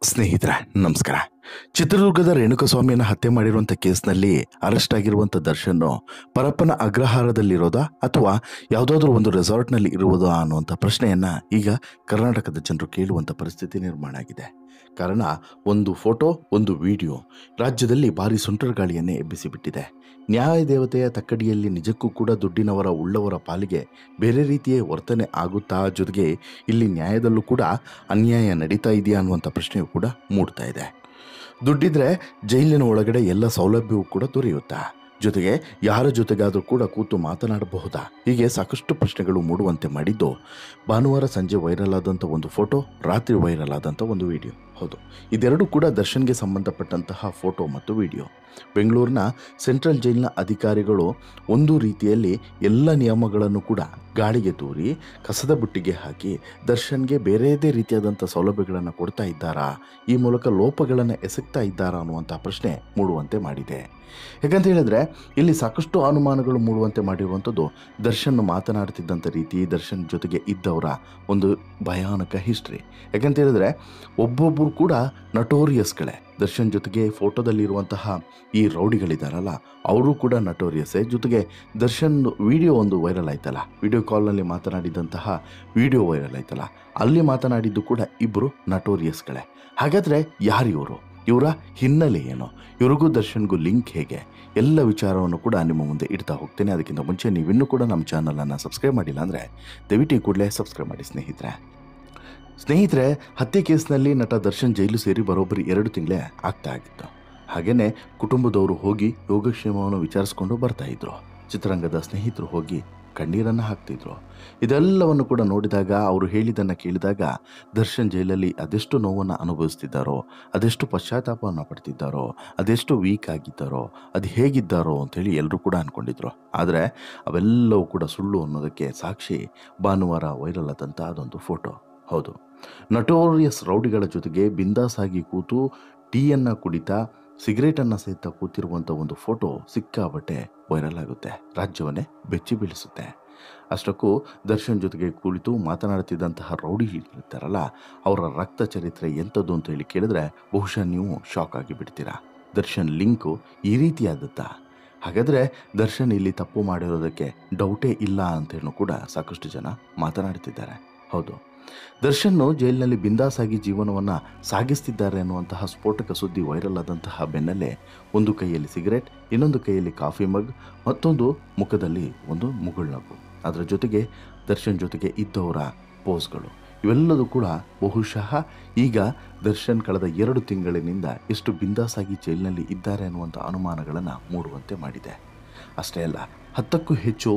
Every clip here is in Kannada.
ಸ್ನೇಹಿತರೆ ನಮಸ್ಕಾರ. ಚಿತ್ರದುರ್ಗದ ರೇಣುಕಸ್ವಾಮಿಯನ್ನು ಹತ್ಯೆ ಮಾಡಿರುವಂಥ ಕೇಸ್ನಲ್ಲಿ ಅರೆಸ್ಟ್ ಆಗಿರುವಂಥ ದರ್ಶನ್ ಪರಪ್ಪನ ಅಗ್ರಹಾರದಲ್ಲಿರೋದಾ ಅಥವಾ ಯಾವುದಾದ್ರೂ ಒಂದು ರೆಸಾರ್ಟ್ನಲ್ಲಿ ಇರುವುದಾ ಅನ್ನುವಂಥ ಪ್ರಶ್ನೆಯನ್ನ ಈಗ ಕರ್ನಾಟಕದ ಜನರು ಕೇಳುವಂಥ ಪರಿಸ್ಥಿತಿ ನಿರ್ಮಾಣ ಆಗಿದೆ. ಕಾರಣ ಒಂದು ಫೋಟೋ, ಒಂದು ವಿಡಿಯೋ ರಾಜ್ಯದಲ್ಲಿ ಭಾರಿ ಸುಂಟರಗಾಳಿಯನ್ನೇ ಎಬ್ಬಿಸಿಬಿಟ್ಟಿದೆ. ನ್ಯಾಯ ದೇವತೆಯ ತಕ್ಕಡಿಯಲ್ಲಿ ನಿಜಕ್ಕೂ ಕೂಡ ದುಡ್ಡಿನವರ ಉಳ್ಳವರ ಪಾಲಿಗೆ ಬೇರೆ ರೀತಿಯೇ ವರ್ತನೆ ಆಗುತ್ತಾ, ಜೊತೆಗೆ ಇಲ್ಲಿ ನ್ಯಾಯದಲ್ಲೂ ಕೂಡ ಅನ್ಯಾಯ ನಡೀತಾ ಇದೆಯಾ ಅನ್ನುವಂಥ ಪ್ರಶ್ನೆಯೂ ಕೂಡ ಮೂಡ್ತಾ ಇದೆ. ದುಡ್ಡಿದ್ರೆ ಜೈಲಿನ ಒಳಗಡೆ ಎಲ್ಲ ಸೌಲಭ್ಯವೂ ಕೂಡ ದೊರೆಯುತ್ತಾ, ಜೊತೆಗೆ ಯಾರ ಜೊತೆಗಾದರೂ ಕೂಡ ಕೂತು ಮಾತನಾಡಬಹುದಾ? ಹೀಗೆ ಸಾಕಷ್ಟು ಪ್ರಶ್ನೆಗಳು ಮೂಡುವಂತೆ ಮಾಡಿದ್ದು ಭಾನುವಾರ ಸಂಜೆ ವೈರಲ್ ಆದಂಥ ಒಂದು ಫೋಟೋ, ರಾತ್ರಿ ವೈರಲ್ ಆದಂಥ ಒಂದು ವಿಡಿಯೋ. ಹೌದು, ಇದೆರಡೂ ಕೂಡ ದರ್ಶನ್ಗೆ ಸಂಬಂಧಪಟ್ಟಂತಹ ಫೋಟೋ ಮತ್ತು ವಿಡಿಯೋ. ಬೆಂಗಳೂರಿನ ಸೆಂಟ್ರಲ್ ಜೈಲಿನ ಅಧಿಕಾರಿಗಳು ಒಂದು ರೀತಿಯಲ್ಲಿ ಎಲ್ಲ ನಿಯಮಗಳನ್ನು ಕೂಡ ಗಾಳಿಗೆ ತೂರಿ ಕಸದ ಬುಟ್ಟಿಗೆ ಹಾಕಿ ದರ್ಶನ್ಗೆ ಬೇರೆಯದೇ ರೀತಿಯಾದಂಥ ಸೌಲಭ್ಯಗಳನ್ನು ಕೊಡ್ತಾ ಇದ್ದಾರಾ, ಈ ಮೂಲಕ ಲೋಪಗಳನ್ನು ಎಸಗ್ತಾ ಇದ್ದಾರಾ ಅನ್ನುವಂಥ ಪ್ರಶ್ನೆ ಮೂಡುವಂತೆ ಮಾಡಿದೆ. ಯಾಕಂತ ಹೇಳಿದ್ರೆ ಇಲ್ಲಿ ಸಾಕಷ್ಟು ಅನುಮಾನಗಳು ಮೂಡುವಂತೆ ಮಾಡಿರುವಂಥದ್ದು ದರ್ಶನ್ ಮಾತನಾಡ್ತಿದ್ದಂಥ ರೀತಿ, ದರ್ಶನ್ ಜೊತೆಗೆ ಇದ್ದವರ ಒಂದು ಭಯಾನಕ ಹಿಸ್ಟ್ರಿ. ಯಾಕಂತ ಹೇಳಿದ್ರೆ ಒಬ್ಬೊಬ್ಬರು ಕೂಡ ನಟೋರಿಯಸ್ಗಳೇ. ದರ್ಶನ್ ಜೊತೆಗೆ ಫೋಟೋದಲ್ಲಿರುವಂತಹ ಈ ರೌಡಿಗಳಿದ್ದಾರಲ್ಲ, ಅವರು ಕೂಡ ನಟೋರಿಯಸ್ಸೇ. ಜೊತೆಗೆ ದರ್ಶನ್ ವಿಡಿಯೋ ಒಂದು ವೈರಲ್ ಆಯ್ತಲ್ಲ, ವಿಡಿಯೋ ಕಾಲ್ನಲ್ಲಿ ಮಾತನಾಡಿದಂತಹ ವಿಡಿಯೋ ವೈರಲ್ ಆಯ್ತಲ್ಲ, ಅಲ್ಲಿ ಮಾತನಾಡಿದ್ದು ಕೂಡ ಇಬ್ಬರು ನಟೋರಿಯಸ್ಗಳೇ. ಹಾಗಾದರೆ ಯಾರು ಇವರು? ಇವರ ಹಿನ್ನೆಲೆ ಏನು? ಇವ್ರಿಗೂ ದರ್ಶನ್ಗೂ ಲಿಂಕ್ ಹೇಗೆ? ಎಲ್ಲ ವಿಚಾರವನ್ನು ಕೂಡ ನಿಮ್ಮ ಮುಂದೆ ಇಡ್ತಾ ಹೋಗ್ತೇನೆ. ಅದಕ್ಕಿಂತ ಮುಂಚೆ ನೀವಿನ್ನೂ ಕೂಡ ನಮ್ಮ ಚಾನಲನ್ನು ಸಬ್ಸ್ಕ್ರೈಬ್ ಮಾಡಿಲ್ಲ ಅಂದರೆ ದಯವಿಟ್ಟು ಕೂಡಲೇ ಸಬ್ಸ್ಕ್ರೈಬ್ ಮಾಡಿ ಸ್ನೇಹಿತರೆ. ಹತ್ಯೆ ಕೇಸ್ನಲ್ಲಿ ನಟ ದರ್ಶನ್ ಜೈಲು ಸೇರಿ ಬರೋಬ್ಬರಿ 2 ತಿಂಗಳೇ ಆಗ್ತಾ ಆಗಿತ್ತು. ಹಾಗೆಯೇ ಕುಟುಂಬದವರು ಹೋಗಿ ಯೋಗಕ್ಷೇಮವನ್ನು ವಿಚಾರಿಸ್ಕೊಂಡು ಬರ್ತಾ ಇದ್ರು. ಚಿತ್ರರಂಗದ ಸ್ನೇಹಿತರು ಹೋಗಿ ಕಣ್ಣೀರನ್ನು ಹಾಕ್ತಿದ್ರು. ಇದೆಲ್ಲವನ್ನು ಕೂಡ ನೋಡಿದಾಗ, ಅವರು ಹೇಳಿದ್ದನ್ನು ಕೇಳಿದಾಗ ದರ್ಶನ್ ಜೈಲಲ್ಲಿ ಅದೆಷ್ಟು ನೋವನ್ನು ಅನುಭವಿಸ್ತಿದ್ದಾರೋ, ಅದೆಷ್ಟು ಪಶ್ಚಾತ್ತಾಪವನ್ನು ಪಡ್ತಿದ್ದಾರೋ, ಅದೆಷ್ಟು ವೀಕ್ ಆಗಿದ್ದಾರೋ, ಅದು ಹೇಗಿದ್ದಾರೋ ಅಂಥೇಳಿ ಎಲ್ಲರೂ ಕೂಡ ಅಂದ್ಕೊಂಡಿದ್ರು. ಆದರೆ ಅವೆಲ್ಲವೂ ಕೂಡ ಸುಳ್ಳು ಅನ್ನೋದಕ್ಕೆ ಸಾಕ್ಷಿ ಭಾನುವಾರ ವೈರಲ್ ಆದಂಥ ಅದೊಂದು ಫೋಟೋ. ಹೌದು, ನಟೋರಿಯಸ್ ರೌಡಿಗಳ ಜೊತೆಗೆ ಬಿಂದಾಸ್ ಆಗಿ ಕೂತು ಟೀಯನ್ನು ಕುಡಿತಾ ಸಿಗರೇಟನ್ನು ಸಹಿತ ಕೂತಿರುವಂಥ ಒಂದು ಫೋಟೋ ಸಿಕ್ಕಾಬಟ್ಟೆ ವೈರಲ್ ಆಗುತ್ತೆ, ರಾಜ್ಯವನ್ನೇ ಬೆಚ್ಚಿ ಬೀಳಿಸುತ್ತೆ. ಅಷ್ಟಕ್ಕೂ ದರ್ಶನ್ ಜೊತೆಗೆ ಕುಳಿತು ಮಾತನಾಡ್ತಿದ್ದಂತಹ ರೌಡಿ ಇರ್ತಾರಲ್ಲ, ಅವರ ರಕ್ತ ಚರಿತ್ರೆ ಎಂಥದ್ದು ಅಂತ ಹೇಳಿ ಕೇಳಿದ್ರೆ ಬಹುಶಃ ನೀವು ಶಾಕ್ ಆಗಿ ಬಿಡ್ತೀರಾ. ದರ್ಶನ್ ಲಿಂಕು ಈ ರೀತಿಯಾದತ್ತಾ? ಹಾಗಾದರೆ ದರ್ಶನ್ ಇಲ್ಲಿ ತಪ್ಪು ಮಾಡಿರೋದಕ್ಕೆ ಡೌಟೇ ಇಲ್ಲ ಅಂತೇಳಿ ಕೂಡ ಸಾಕಷ್ಟು ಜನ ಮಾತನಾಡ್ತಿದ್ದಾರೆ. ಹೌದು, ದರ್ಶನ್ ಜೈಲಿನಲ್ಲಿ ಬಿಂದಾಸಾಗಿ ಜೀವನವನ್ನು ಸಾಗಿಸ್ತಿದ್ದಾರೆ ಅನ್ನುವಂತಹ ಸ್ಫೋಟಕ ಸುದ್ದಿ ವೈರಲ್ ಆದಂತಹ ಬೆನ್ನಲ್ಲೇ ಒಂದು ಕೈಯಲ್ಲಿ ಸಿಗರೇಟ್, ಇನ್ನೊಂದು ಕೈಯಲ್ಲಿ ಕಾಫಿ ಮಗ್, ಮತ್ತೊಂದು ಮುಖದಲ್ಲಿ ಒಂದು ಮುಗುಳ್ನಗು, ಅದರ ಜೊತೆಗೆ ದರ್ಶನ್ ಜೊತೆಗೆ ಇದ್ದವರ ಪೋಸ್ಗಳು, ಇವೆಲ್ಲದೂ ಕೂಡ ಬಹುಶಃ ಈಗ ದರ್ಶನ್ ಕಳೆದ 2 ತಿಂಗಳಿನಿಂದ ಎಷ್ಟು ಬಿಂದಾಸಾಗಿ ಜೈಲಿನಲ್ಲಿ ಇದ್ದಾರೆ ಅನ್ನುವಂಥ ಅನುಮಾನಗಳನ್ನು ಮೂಡುವಂತೆ ಮಾಡಿದೆ. ಅಷ್ಟೇ ಅಲ್ಲ, 10ಕ್ಕೂ ಹೆಚ್ಚು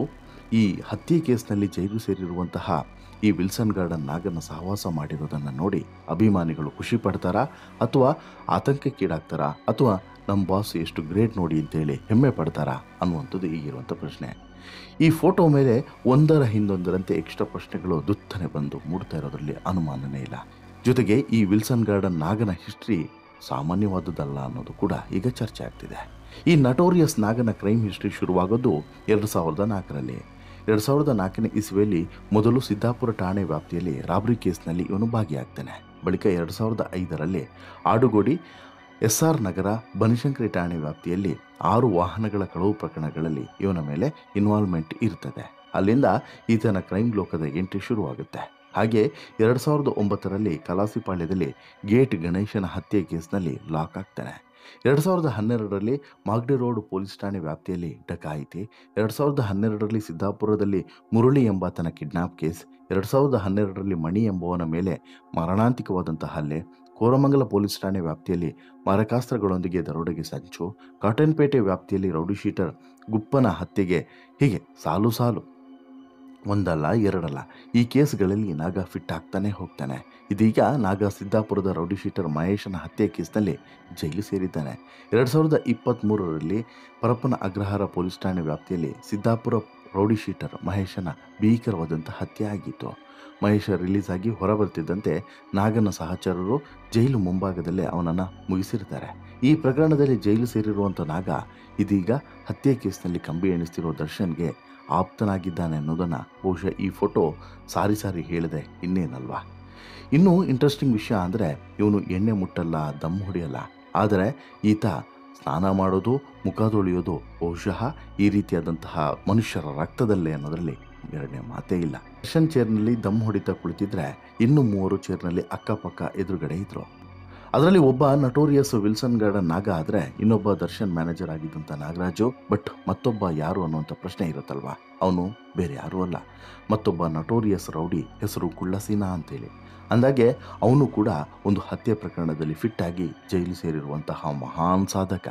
ಈ ಹತ್ಯೆ ಕೇಸ್ನಲ್ಲಿ ಜೈಲು ಸೇರಿರುವಂತಹ ಈ ವಿಲ್ಸನ್ ಗಾರ್ಡನ್ ನಾಗನ ಸಹವಾಸ ಮಾಡಿರೋದನ್ನು ನೋಡಿ ಅಭಿಮಾನಿಗಳು ಖುಷಿ ಪಡ್ತಾರಾ ಅಥವಾ ಆತಂಕಕ್ಕೀಡಾಗ್ತಾರಾ ಅಥವಾ ನಮ್ಮ ಬಾಸ್ ಎಷ್ಟು ಗ್ರೇಟ್ ನೋಡಿ ಅಂತೇಳಿ ಹೆಮ್ಮೆ ಪಡ್ತಾರಾ ಅನ್ನುವಂಥದ್ದು ಈಗಿರುವಂಥ ಪ್ರಶ್ನೆ. ಈ ಫೋಟೋ ಮೇಲೆ ಒಂದರ ಹಿಂದೊಂದರಂತೆ ಎಕ್ಸ್ಟ್ರಾ ಪ್ರಶ್ನೆಗಳು ದುತ್ತನೆ ಬಂದು ಮೂಡ್ತಾ ಇರೋದ್ರಲ್ಲಿ ಅನುಮಾನನೇ ಇಲ್ಲ. ಜೊತೆಗೆ ಈ ವಿಲ್ಸನ್ ಗಾರ್ಡನ್ ನಾಗನ ಹಿಸ್ಟ್ರಿ ಸಾಮಾನ್ಯವಾದುದಲ್ಲ ಅನ್ನೋದು ಕೂಡ ಈಗ ಚರ್ಚೆ ಆಗ್ತಿದೆ. ಈ ನಟೋರಿಯಸ್ ನಾಗನ ಕ್ರೈಮ್ ಹಿಸ್ಟ್ರಿ ಶುರುವಾಗೋದು 2004ರಲ್ಲಿ. 2004ನೇ ಇಸ್ವಿಯಲ್ಲಿ ಮೊದಲು ಸಿದ್ದಾಪುರ ಠಾಣೆ ವ್ಯಾಪ್ತಿಯಲ್ಲಿ ರಾಬರಿ ಕೇಸ್ನಲ್ಲಿ ಇವನು ಭಾಗಿಯಾಗ್ತಾನೆ. ಬಳಿಕ 2005ರಲ್ಲಿ ಆಡುಗೋಡಿ, SR ನಗರ, ಬನಶಂಕರಿ ಠಾಣೆ ವ್ಯಾಪ್ತಿಯಲ್ಲಿ 6 ವಾಹನಗಳ ಕಳವು ಪ್ರಕರಣಗಳಲ್ಲಿ ಇವನ ಮೇಲೆ ಇನ್ವಾಲ್ವ್ಮೆಂಟ್ ಇರ್ತದೆ. ಅಲ್ಲಿಂದ ಈತನ ಕ್ರೈಮ್ ಲೋಕದ ಎಂಟ್ರಿ ಶುರುವಾಗುತ್ತೆ. ಹಾಗೆ 2009ರಲ್ಲಿ ಕಲಾಸಿಪಾಳ್ಯದಲ್ಲಿ ಗೇಟ್ ಗಣೇಶನ ಹತ್ಯೆ ಕೇಸ್ನಲ್ಲಿ ಲಾಕ್ ಆಗ್ತಾನೆ. 2012ರಲ್ಲಿ ಮಾಗಡಿ ರೋಡ್ ಪೊಲೀಸ್ ಠಾಣೆ ವ್ಯಾಪ್ತಿಯಲ್ಲಿ ಡಕಾಯಿತಿ, 2012ರಲ್ಲಿ ಸಿದ್ದಾಪುರದಲ್ಲಿ ಮುರಳಿ ಎಂಬಾತನ ಕಿಡ್ನಾಪ್ ಕೇಸ್, 2012ರಲ್ಲಿ ಮಣಿ ಎಂಬುವನ ಮೇಲೆ ಮರಣಾಂತಿಕವಾದಂಥ ಹಲ್ಲೆ, ಕೋರಮಂಗಲ ಪೊಲೀಸ್ ಠಾಣೆ ವ್ಯಾಪ್ತಿಯಲ್ಲಿ ಮಾರಕಾಸ್ತ್ರಗಳೊಂದಿಗೆ ದರೋಡೆಗೆ ಸಂಚು, ಕಾಟನ್ಪೇಟೆ ವ್ಯಾಪ್ತಿಯಲ್ಲಿ ರೌಡಿ ಶೀಟರ್ ಗುಪ್ಪನ ಹತ್ಯೆಗೆ, ಹೀಗೆ ಸಾಲು ಸಾಲು ಒಂದಲ್ಲ ಎರಡಲ್ಲ ಈ ಕೇಸ್ಗಳಲ್ಲಿ ನಾಗ ಫಿಟ್ ಆಗ್ತಾನೆ ಹೋಗ್ತಾನೆ. ಇದೀಗ ನಾಗ ಸಿದ್ದಾಪುರದ ರೌಡಿ ಶೀಟರ್ ಮಹೇಶನ ಹತ್ಯೆ ಕೇಸ್ನಲ್ಲಿ ಜೈಲು ಸೇರಿದ್ದಾನೆ. 2023ರಲ್ಲಿ ಪರಪ್ಪನ ಅಗ್ರಹಾರ ಪೊಲೀಸ್ ಠಾಣೆ ವ್ಯಾಪ್ತಿಯಲ್ಲಿ ಸಿದ್ದಾಪುರ ರೌಡಿ ಶೀಟರ್ ಮಹೇಶನ ಭೀಕರವಾದಂಥ ಹತ್ಯೆ ಆಗಿತ್ತು. ಮಹೇಶ ರಿಲೀಸ್ ಆಗಿ ಹೊರಬರ್ತಿದ್ದಂತೆ ನಾಗನ ಸಹಚರರು ಜೈಲು ಮುಂಭಾಗದಲ್ಲೇ ಅವನನ್ನು ಮುಗಿಸಿರ್ತಾರೆ. ಈ ಪ್ರಕರಣದಲ್ಲಿ ಜೈಲು ಸೇರಿರುವಂಥ ನಾಗ ಇದೀಗ ಹತ್ಯೆ ಕೇಸ್ನಲ್ಲಿ ಕಂಬಿ ಎಣಿಸ್ತಿರೋ ದರ್ಶನ್ಗೆ ಆಪ್ತನಾಗಿದ್ದಾನೆ ಅನ್ನೋದನ್ನು ಬಹುಶಃ ಈ ಫೋಟೋ ಸಾರಿ ಸಾರಿ ಹೇಳಿದೆ ಇನ್ನೇನಲ್ವಾ. ಇನ್ನೂ ಇಂಟ್ರೆಸ್ಟಿಂಗ್ ವಿಷಯ ಅಂದರೆ ಇವನು ಎಣ್ಣೆ ಮುಟ್ಟಲ್ಲ, ದಮ್ ಹೊಡೆಯಲ್ಲ. ಆದರೆ ಈತ ಸ್ನಾನ ಮಾಡೋದು, ಮುಖ ತೊಳೆಯೋದು ಬಹುಶಃ ಈ ರೀತಿಯಾದಂತಹ ಮನುಷ್ಯರ ರಕ್ತದಲ್ಲೇ ಅನ್ನೋದರಲ್ಲಿ ಎರಡನೇ ಮಾತೇ ಇಲ್ಲ. ದರ್ಶನ್ ಚೇರ್ನಲ್ಲಿ ದಮ್ ಹೊಡಿತಾ ಕುಳಿತಿದ್ರೆ ಇನ್ನು 3 ಚೇರ್ನಲ್ಲಿ ಅಕ್ಕಪಕ್ಕ ಎದುರುಗಡೆ ಇದ್ರು. ಅದರಲ್ಲಿ ಒಬ್ಬ ನಟೋರಿಯಸ್ ವಿಲ್ಸನ್ ಗಾರ್ಡನ್ ನಾಗ ಆದರೆ ಇನ್ನೊಬ್ಬ ದರ್ಶನ್ ಮ್ಯಾನೇಜರ್ ಆಗಿದ್ದಂಥ ನಾಗರಾಜು. ಬಟ್ ಮತ್ತೊಬ್ಬ ಯಾರು ಅನ್ನುವಂಥ ಪ್ರಶ್ನೆ ಇರುತ್ತಲ್ವಾ, ಅವನು ಬೇರೆ ಯಾರೂ ಅಲ್ಲ, ಮತ್ತೊಬ್ಬ ನಟೋರಿಯಸ್ ರೌಡಿ, ಹೆಸರು ಕುಳ್ಳಸೀನಾ ಅಂತೇಳಿ. ಅಂದಾಗೆ ಅವನು ಕೂಡ ಒಂದು ಹತ್ಯೆ ಪ್ರಕರಣದಲ್ಲಿ ಫಿಟ್ ಆಗಿ ಜೈಲು ಸೇರಿರುವಂತಹ ಮಹಾನ್ ಸಾಧಕ.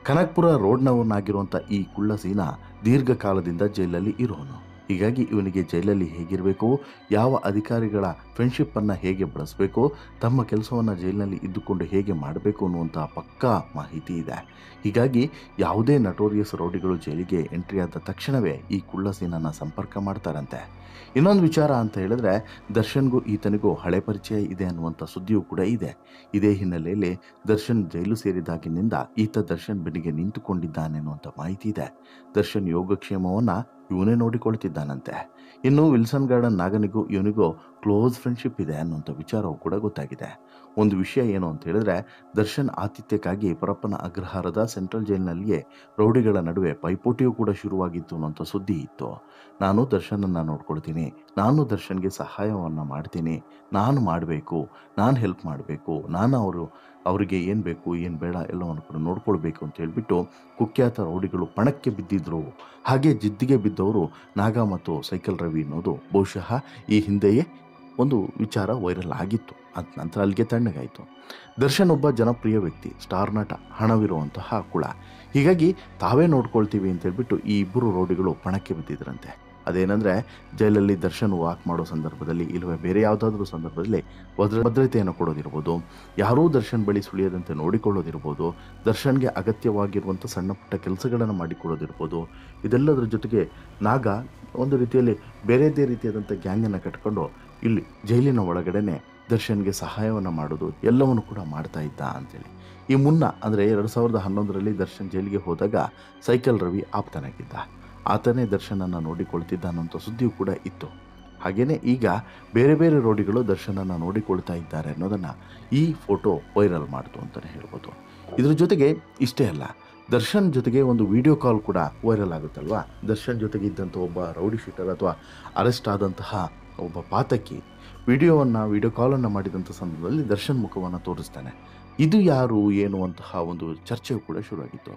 ಕನಕ್ಪುರ ರೋಡ್ನವನಾಗಿರುವಂಥ ಈ ಕುಳ್ಳಸೀನಾ ದೀರ್ಘಕಾಲದಿಂದ ಜೈಲಲ್ಲಿ ಇರೋನು. ಹೀಗಾಗಿ ಇವನಿಗೆ ಜೈಲಲ್ಲಿ ಹೇಗಿರಬೇಕು, ಯಾವ ಅಧಿಕಾರಿಗಳ ಫ್ರೆಂಡ್ಶಿಪ್ಪನ್ನು ಹೇಗೆ ಬಳಸಬೇಕು, ತಮ್ಮ ಕೆಲಸವನ್ನು ಜೈಲಿನಲ್ಲಿ ಇದ್ದುಕೊಂಡು ಹೇಗೆ ಮಾಡಬೇಕು ಅನ್ನುವಂಥ ಪಕ್ಕಾ ಮಾಹಿತಿ ಇದೆ. ಹೀಗಾಗಿ ಯಾವುದೇ ನಟೋರಿಯಸ್ ರೌಡಿಗಳು ಜೈಲಿಗೆ ಎಂಟ್ರಿ ಆದ ತಕ್ಷಣವೇ ಈ ಕುಳ್ಳಸೀನನ ಸಂಪರ್ಕ ಮಾಡ್ತಾರಂತೆ. ಇನ್ನೊಂದು ವಿಚಾರ ಅಂತ ಹೇಳಿದ್ರೆ, ದರ್ಶನ್ಗೂ ಈತನಿಗೂ ಹಳೆ ಪರಿಚಯ ಇದೆ ಅನ್ನುವಂಥ ಸುದ್ದಿಯೂ ಕೂಡ ಇದೆ. ಇದೇ ಹಿನ್ನೆಲೆಯಲ್ಲಿ ದರ್ಶನ್ ಜೈಲು ಸೇರಿದಾಗಿನಿಂದ ಈತ ದರ್ಶನ್ ಬೆನ್ನಿಗೆ ನಿಂತುಕೊಂಡಿದ್ದಾನೆ ಅನ್ನುವಂಥ ಮಾಹಿತಿ ಇದೆ. ದರ್ಶನ್ ಯೋಗಕ್ಷೇಮವನ್ನು ಇವನೇ ನೋಡಿಕೊಳ್ತಿದ್ದಾನಂತೆ. ಇನ್ನು ವಿಲ್ಸನ್ ಗಾರ್ಡನ್ ನಾಗನಿಗೂ ಇವನಿಗೂ ಕ್ಲೋಸ್ ಫ್ರೆಂಡ್ಶಿಪ್ ಇದೆ ಅನ್ನುವಂಥ ವಿಚಾರವೂ ಕೂಡ ಗೊತ್ತಾಗಿದೆ. ಒಂದು ವಿಷಯ ಏನು ಅಂತ ಹೇಳಿದ್ರೆ, ದರ್ಶನ್ ಆತಿಥ್ಯಕ್ಕಾಗಿ ಪರಪ್ಪನ ಅಗ್ರಹಾರದ ಸೆಂಟ್ರಲ್ ಜೈಲಿನಲ್ಲಿಯೇ ರೌಡಿಗಳ ನಡುವೆ ಪೈಪೋಟಿಯೂ ಕೂಡ ಶುರುವಾಗಿತ್ತು ಅನ್ನೋಂಥ ಸುದ್ದಿ ಇತ್ತು. ನಾನು ದರ್ಶನನ್ನು ನೋಡ್ಕೊಳ್ತೀನಿ, ನಾನು ದರ್ಶನ್ಗೆ ಸಹಾಯವನ್ನು ಮಾಡ್ತೀನಿ, ನಾನು ಮಾಡಬೇಕು, ನಾನು ಹೆಲ್ಪ್ ಮಾಡಬೇಕು, ನಾನು ಅವರಿಗೆ ಏನು ಬೇಕು ಏನು ಬೇಡ ಎಲ್ಲವನ್ನು ಕೂಡ ನೋಡ್ಕೊಳ್ಬೇಕು ಅಂತ ಹೇಳ್ಬಿಟ್ಟು ಕುಖ್ಯಾತ ರೌಡಿಗಳು ಪಣಕ್ಕೆ ಬಿದ್ದಿದ್ರು. ಹಾಗೆ ಜಿದ್ದಿಗೆ ಬಿದ್ದವರು ನಾಗ ಮತ್ತು ಸೈಕಲ್ ರವಿ ಅನ್ನೋದು ಬಹುಶಃ ಈ ಹಿಂದೆಯೇ ಒಂದು ವಿಚಾರ ವೈರಲ್ ಆಗಿತ್ತು. ಅದ ನಂತರ ಅಲ್ಲಿಗೆ ತಣ್ಣಗಾಯಿತು. ದರ್ಶನ್ ಒಬ್ಬ ಜನಪ್ರಿಯ ವ್ಯಕ್ತಿ, ಸ್ಟಾರ್ ನಟ, ಹಣವಿರುವಂತಹ ಕುಳ. ಹೀಗಾಗಿ ತಾವೇ ನೋಡ್ಕೊಳ್ತೀವಿ ಅಂತ ಹೇಳ್ಬಿಟ್ಟು ಈ ಇಬ್ಬರು ರೌಡಿಗಳು ಪಣಕ್ಕೆ ಬಿದ್ದಿದ್ರಂತೆ. ಅದೇನೆಂದರೆ, ಜೈಲಲ್ಲಿ ದರ್ಶನ್ ವಾಕ್ ಮಾಡೋ ಸಂದರ್ಭದಲ್ಲಿ ಇಲ್ಲವೇ ಬೇರೆ ಯಾವುದಾದ್ರೂ ಸಂದರ್ಭದಲ್ಲಿ ಭದ್ರತೆಯನ್ನು ಕೊಡೋದಿರ್ಬೋದು, ಯಾರೂ ದರ್ಶನ್ ಬಳಿ ಸುಳಿಯದಂತೆ ನೋಡಿಕೊಳ್ಳೋದಿರ್ಬೋದು, ದರ್ಶನ್ಗೆ ಅಗತ್ಯವಾಗಿರುವಂಥ ಸಣ್ಣ ಪುಟ್ಟ ಕೆಲಸಗಳನ್ನು ಮಾಡಿಕೊಡೋದಿರ್ಬೋದು. ಇದೆಲ್ಲದರ ಜೊತೆಗೆ ನಾಗ ಒಂದು ರೀತಿಯಲ್ಲಿ ಬೇರೆದೇ ರೀತಿಯಾದಂಥ ಗ್ಯಾಂಗನ್ನು ಕಟ್ಕೊಂಡು ಇಲ್ಲಿ ಜೈಲಿನ ಒಳಗಡೆನೆ ದರ್ಶನ್ಗೆ ಸಹಾಯವನ್ನು ಮಾಡೋದು ಎಲ್ಲವನ್ನು ಕೂಡ ಮಾಡ್ತಾ ಇದ್ದ ಅಂತೇಳಿ. ಈ ಮುನ್ನ ಅಂದರೆ 2011ರಲ್ಲಿ ದರ್ಶನ್ ಜೈಲಿಗೆ ಹೋದಾಗ ಸೈಕಲ್ ರವಿ ಆಪ್ತನಾಗಿದ್ದ. ಆತನೇ ದರ್ಶನನ್ನು ನೋಡಿಕೊಳ್ತಿದ್ದ ಅನ್ನೋಂಥ ಸುದ್ದಿಯೂ ಕೂಡ ಇತ್ತು. ಹಾಗೆಯೇ ಈಗ ಬೇರೆ ಬೇರೆ ರೌಡಿಗಳು ದರ್ಶನನ್ನು ನೋಡಿಕೊಳ್ತಾ ಇದ್ದಾರೆ ಅನ್ನೋದನ್ನು ಈ ಫೋಟೋ ವೈರಲ್ ಮಾಡ್ತು ಅಂತಲೇ ಹೇಳ್ಬೋದು. ಇದ್ರ ಜೊತೆಗೆ ಇಷ್ಟೇ ಅಲ್ಲ, ದರ್ಶನ್ ಜೊತೆಗೆ ಒಂದು ವಿಡಿಯೋ ಕಾಲ್ ಕೂಡ ವೈರಲ್ ಆಗುತ್ತಲ್ವಾ. ದರ್ಶನ್ ಜೊತೆಗೆ ಇದ್ದಂಥ ಒಬ್ಬ ರೌಡಿ ಶೀಟರ್ ಅಥವಾ ಅರೆಸ್ಟ್ ಆದಂತಹ ಒಬ್ಬ ಪಾತಕಿ ವಿಡಿಯೋ ಕಾಲನ್ನು ಮಾಡಿದಂಥ ಸಂದರ್ಭದಲ್ಲಿ ದರ್ಶನ್ ಮುಖವನ್ನು ತೋರಿಸ್ತಾನೆ. ಇದು ಯಾರು ಏನು ಅಂತಹ ಒಂದು ಚರ್ಚೆಯೂ ಕೂಡ ಶುರುವಾಗಿತ್ತು.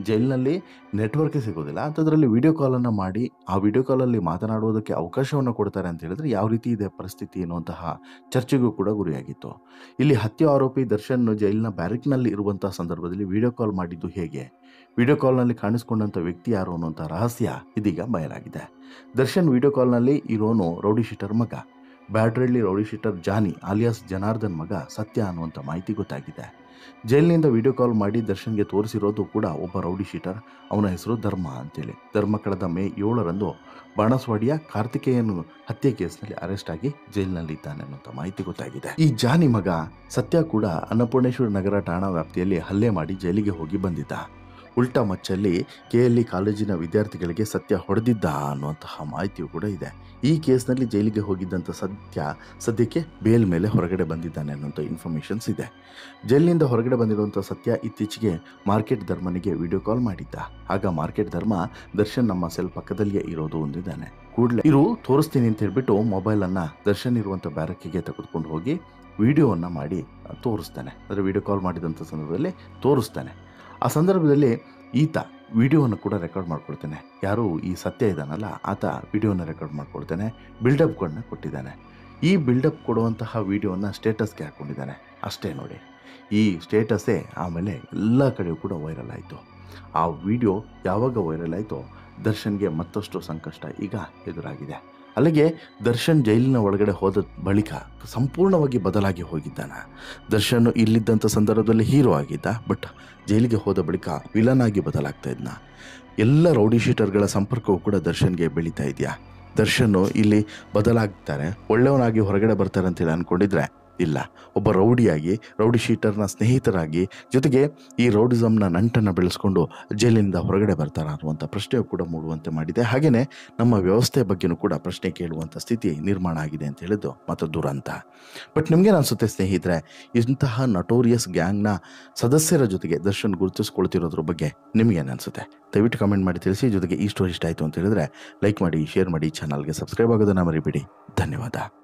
ಜೈಲಿನಲ್ಲಿ ನೆಟ್ವರ್ಕೇ ಸಿಗೋದಿಲ್ಲ, ಅಂಥದ್ರಲ್ಲಿ ವಿಡಿಯೋ ಕಾಲನ್ನು ಮಾಡಿ ಆ ವಿಡಿಯೋ ಕಾಲಲ್ಲಿ ಮಾತನಾಡುವುದಕ್ಕೆ ಅವಕಾಶವನ್ನು ಕೊಡ್ತಾರೆ ಅಂತ ಹೇಳಿದ್ರೆ ಯಾವ ರೀತಿ ಇದೆ ಪರಿಸ್ಥಿತಿ ಎನ್ನುವಂತಹ ಚರ್ಚೆಗೂ ಕೂಡ ಗುರಿಯಾಗಿತ್ತು. ಇಲ್ಲಿ ಹತ್ಯೆ ಆರೋಪಿ ದರ್ಶನ್ ಜೈಲಿನ ಬ್ಯಾರಿಕ್ನಲ್ಲಿ ಇರುವಂತಹ ಸಂದರ್ಭದಲ್ಲಿ ವಿಡಿಯೋ ಕಾಲ್ ಮಾಡಿದ್ದು ಹೇಗೆ, ವಿಡಿಯೋ ಕಾಲ್ನಲ್ಲಿ ಕಾಣಿಸ್ಕೊಂಡಂಥ ವ್ಯಕ್ತಿ ಯಾರು ಅನ್ನುವಂಥ ರಹಸ್ಯ ಇದೀಗ ಬಯಲಾಗಿದೆ. ದರ್ಶನ್ ವಿಡಿಯೋ ಕಾಲ್ನಲ್ಲಿ ಇರೋನು ರೌಡಿ ಶೀಟರ್ ಮಗ, ಬ್ಯಾಡ್ರಳ್ಳಿ ರೌಡಿ ಶೀಟರ್ ಜಾನಿ ಆಲಿಯಾಸ್ ಜನಾರ್ದನ್ ಮಗ ಸತ್ಯ ಅನ್ನುವಂಥ ಮಾಹಿತಿ ಗೊತ್ತಾಗಿದೆ. ಜೈಲಿನಿಂದ ವಿಡಿಯೋ ಕಾಲ್ ಮಾಡಿ ದರ್ಶನ್ಗೆ ತೋರಿಸಿರೋದು ಕೂಡ ಒಬ್ಬ ರೌಡಿ ಶೀಟರ್, ಅವನ ಹೆಸರು ಧರ್ಮ ಅಂತೇಳಿ. ಧರ್ಮ ಕಳೆದ ಮೇ 7ರಂದು ಬಾಣಸ್ವಾಡಿಯ ಕಾರ್ತಿಕೇಯನ್ ಹತ್ಯೆ ಕೇಸ್ನಲ್ಲಿ ಅರೆಸ್ಟ್ ಆಗಿ ಜೈಲಿನಲ್ಲಿ ಇದ್ದಾನೆ ಅನ್ನುವಂಥ ಮಾಹಿತಿ ಗೊತ್ತಾಗಿದೆ. ಈ ಜಾನಿ ಮಗ ಸತ್ಯ ಕೂಡ ಅನ್ನಪೂರ್ಣೇಶ್ವರ ನಗರ ಠಾಣಾ ವ್ಯಾಪ್ತಿಯಲ್ಲಿ ಹಲ್ಲೆ ಮಾಡಿ ಜೈಲಿಗೆ ಹೋಗಿ ಬಂದಿದ್ದ. ಉಲ್ಟಾ ಮಚ್ಚಲ್ಲಿ KLE ಕಾಲೇಜಿನ ವಿದ್ಯಾರ್ಥಿಗಳಿಗೆ ಸತ್ಯ ಹೊಡೆದಿದ್ದ ಅನ್ನುವಂತಹ ಮಾಹಿತಿಯೂ ಕೂಡ ಇದೆ. ಈ ಕೇಸ್ನಲ್ಲಿ ಜೈಲಿಗೆ ಹೋಗಿದ್ದಂಥ ಸದ್ಯಕ್ಕೆ ಬೇಲ್ ಮೇಲೆ ಹೊರಗಡೆ ಬಂದಿದ್ದಾನೆ ಅನ್ನೋಂಥ ಇನ್ಫಾರ್ಮೇಷನ್ಸ್ ಇದೆ. ಜೈಲಿನಿಂದ ಹೊರಗಡೆ ಬಂದಿರುವಂಥ ಸತ್ಯ ಇತ್ತೀಚೆಗೆ ಮಾರ್ಕೆಟ್ ಧರ್ಮನಿಗೆ ವಿಡಿಯೋ ಕಾಲ್ ಮಾಡಿದ್ದ. ಆಗ ಮಾರ್ಕೆಟ್ ಧರ್ಮ ದರ್ಶನ್ ನಮ್ಮ ಸೆಲ್ ಪಕ್ಕದಲ್ಲಿಯೇ ಇರೋದು ಒಂದಿದ್ದಾನೆ, ಕೂಡಲೇ ಇರು ತೋರಿಸ್ತೀನಿ ಅಂತ ಹೇಳ್ಬಿಟ್ಟು ಮೊಬೈಲನ್ನು ದರ್ಶನ್ ಇರುವಂಥ ಬ್ಯಾರಕ್ಕಿಗೆ ತೆಗೆದುಕೊಂಡು ಹೋಗಿ ವಿಡಿಯೋವನ್ನು ಮಾಡಿ ತೋರಿಸ್ತಾನೆ. ಅಂದರೆ ವಿಡಿಯೋ ಕಾಲ್ ಮಾಡಿದಂಥ ಸಂದರ್ಭದಲ್ಲಿ ತೋರಿಸ್ತಾನೆ. ಆ ಸಂದರ್ಭದಲ್ಲಿ ಈತ ವಿಡಿಯೋವನ್ನು ಕೂಡ ರೆಕಾರ್ಡ್ ಮಾಡ್ಕೊಳ್ತಾನೆ. ಯಾರು ಈ ಸತ್ಯ ಇದ್ದಾನಲ್ಲ ಆತ ವಿಡಿಯೋನ ರೆಕಾರ್ಡ್ ಮಾಡ್ಕೊಳ್ತಾನೆ, ಬಿಲ್ಡಪ್ಗಳನ್ನ ಕೊಟ್ಟಿದ್ದಾನೆ. ಈ ಬಿಲ್ಡಪ್ ಕೊಡುವಂತಹ ವಿಡಿಯೋನ ಸ್ಟೇಟಸ್ಗೆ ಹಾಕ್ಕೊಂಡಿದ್ದಾನೆ. ಅಷ್ಟೇ ನೋಡಿ, ಈ ಸ್ಟೇಟಸ್ಸೇ ಆಮೇಲೆ ಎಲ್ಲ ಕಡೆಯೂ ಕೂಡ ವೈರಲ್ ಆಯಿತು. ಆ ವಿಡಿಯೋ ಯಾವಾಗ ವೈರಲ್ ಆಯಿತೋ ದರ್ಶನ್ಗೆ ಮತ್ತಷ್ಟು ಸಂಕಷ್ಟ ಈಗ ಎದುರಾಗಿದೆ. ಅಲ್ಲಿಗೆ ದರ್ಶನ್ ಜೈಲಿನ ಒಳಗಡೆ ಹೋದ ಬಳಿಕ ಸಂಪೂರ್ಣವಾಗಿ ಬದಲಾಗಿ ಹೋಗಿದ್ದಾನೆ. ದರ್ಶನ್ ಇಲ್ಲಿದ್ದಂಥ ಸಂದರ್ಭದಲ್ಲಿ ಹೀರೋ ಆಗಿದ್ದ, ಬಟ್ ಜೈಲಿಗೆ ಹೋದ ಬಳಿಕ ವಿಲನ್ ಆಗಿ ಬದಲಾಗ್ತಾ ಇದ್ನ. ಎಲ್ಲ ರೌಡಿ ಶೀಟರ್ಗಳ ಸಂಪರ್ಕವೂ ಕೂಡ ದರ್ಶನ್ಗೆ ಬೆಳೀತಾ ಇದೆಯಾ. ದರ್ಶನ್ ಇಲ್ಲಿ ಬದಲಾಗ್ತಾರೆ, ಒಳ್ಳೆಯವನಾಗಿ ಹೊರಗಡೆ ಬರ್ತಾರೆ ಅಂತೇಳಿ ಅಂದ್ಕೊಂಡಿದ್ರೆ ಇಲ್ಲ, ಒಬ್ಬ ರೌಡಿಯಾಗಿ, ರೌಡಿ ಶೀಟರ್ನ ಸ್ನೇಹಿತರಾಗಿ, ಜೊತೆಗೆ ಈ ರೌಡಿಸಮ್ನ ನಂಟನ್ನು ಬೆಳೆಸ್ಕೊಂಡು ಜೈಲಿನಿಂದ ಹೊರಗಡೆ ಬರ್ತಾರ ಅನ್ನುವಂಥ ಪ್ರಶ್ನೆಯು ಕೂಡ ಮೂಡುವಂತೆ ಮಾಡಿದೆ. ಹಾಗೆಯೇ ನಮ್ಮ ವ್ಯವಸ್ಥೆ ಬಗ್ಗೆಯೂ ಕೂಡ ಪ್ರಶ್ನೆ ಕೇಳುವಂಥ ಸ್ಥಿತಿ ನಿರ್ಮಾಣ ಆಗಿದೆ ಅಂತ ಹೇಳಿದ್ದು ಮತ್ತು ದುರಂತ. ಬಟ್ ನಿಮಗೇನು ಅನಿಸುತ್ತೆ ಸ್ನೇಹಿತರೆ, ಇಂತಹ ನಟೋರಿಯಸ್ ಗ್ಯಾಂಗ್ನ ಸದಸ್ಯರ ಜೊತೆಗೆ ದರ್ಶನ್ ಗುರುತಿಸ್ಕೊಳ್ತಿರೋದ್ರ ಬಗ್ಗೆ ನಿಮಗೇನು ಅನಿಸುತ್ತೆ? ದಯವಿಟ್ಟು ಕಮೆಂಟ್ ಮಾಡಿ ತಿಳಿಸಿ. ಜೊತೆಗೆ ಈ ಸ್ಟೋರಿ ಇಷ್ಟ ಆಯಿತು ಅಂತ ಹೇಳಿದ್ರೆ ಲೈಕ್ ಮಾಡಿ, ಶೇರ್ ಮಾಡಿ, ಚಾನಲ್ಗೆ ಸಬ್ಸ್ಕ್ರೈಬ್ ಆಗೋದನ್ನು ಮರಿಬೇಡಿ. ಧನ್ಯವಾದ.